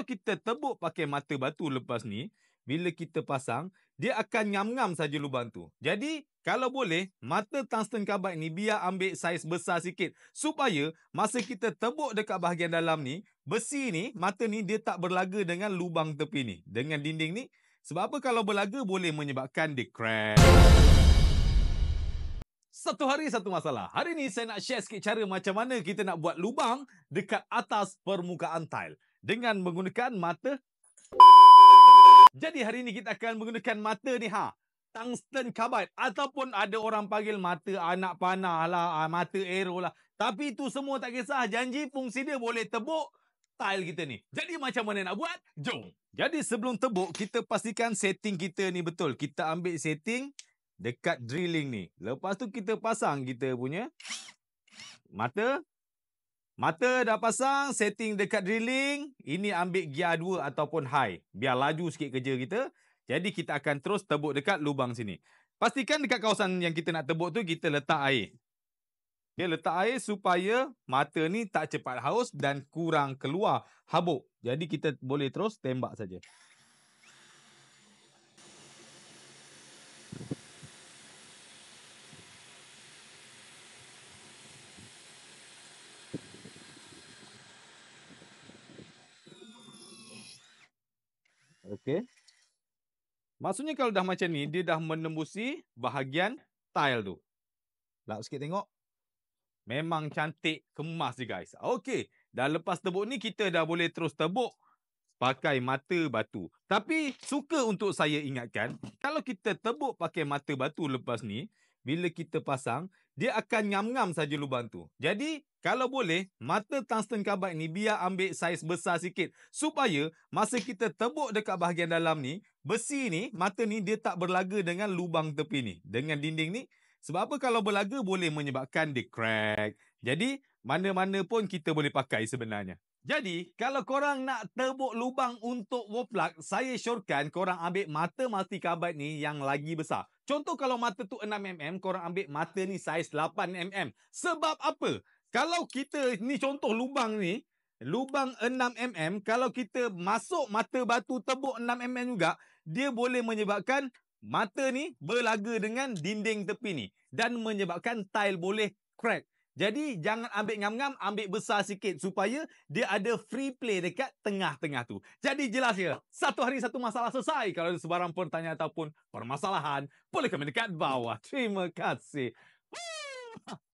Kalau kita tebuk pakai mata batu lepas ni, bila kita pasang, dia akan ngam-ngam saja lubang tu. Jadi, kalau boleh, mata tungsten carbide ni biar ambil saiz besar sikit. Supaya masa kita tebuk dekat bahagian dalam ni, besi ni, mata ni dia tak berlaga dengan lubang tepi ni. Dengan dinding ni. Sebab apa kalau berlaga boleh menyebabkan dia crack. Satu hari satu masalah. Hari ni saya nak share sikit cara macam mana kita nak buat lubang dekat atas permukaan tile. Dengan menggunakan mata. Jadi hari ni kita akan menggunakan mata ni tungsten carbide ataupun ada orang panggil mata anak panah lah, mata arrow lah. Tapi itu semua tak kisah, janji fungsi dia boleh tebuk tile kita ni. Jadi macam mana nak buat? Jom. Jadi sebelum tebuk, kita pastikan setting kita ni betul. Kita ambil setting dekat drilling ni. Lepas tu kita pasang kita punya mata. Mata dah pasang, setting dekat drilling. Ini ambil gear 2 ataupun high. Biar laju sikit kerja kita. Jadi kita akan terus tebuk dekat lubang sini. Pastikan dekat kawasan yang kita nak tebuk tu, kita letak air. Okay, letak air supaya mata ni tak cepat haus dan kurang keluar habuk. Jadi kita boleh terus tembak saja. Okey. Maksudnya kalau dah macam ni, dia dah menembusi bahagian tile tu. Lap sikit tengok. Memang cantik, kemas dia guys. Okey, dah lepas tebuk ni kita dah boleh terus tebuk pakai mata batu. Tapi suka untuk saya ingatkan, kalau kita tebuk pakai mata batu lepas ni, bila kita pasang, dia akan ngam-ngam saja lubang tu. Jadi, kalau boleh, mata tungsten carbide ni biar ambil saiz besar sikit. Supaya masa kita tebuk dekat bahagian dalam ni, besi ni, mata ni dia tak berlaga dengan lubang tepi ni. Dengan dinding ni. Sebab apa kalau berlaga boleh menyebabkan dia crack. Jadi, mana-mana pun kita boleh pakai sebenarnya. Jadi, kalau korang nak tebuk lubang untuk wall plug, saya syorkan korang ambil mata multi carbide ni yang lagi besar. Contoh kalau mata tu 6mm, korang ambil mata ni saiz 8mm. Sebab apa? Kalau kita, ni contoh lubang ni, lubang 6mm, kalau kita masuk mata batu tebuk 6mm juga, dia boleh menyebabkan mata ni berlaga dengan dinding tepi ni. Dan menyebabkan tile boleh crack. Jadi jangan ambil ngam-ngam, ambil besar sikit supaya dia ada free play dekat tengah-tengah tu. Jadi jelas ya, satu hari satu masalah selesai. Kalau ada sebarang pertanyaan ataupun permasalahan, boleh komen dekat bawah. Terima kasih.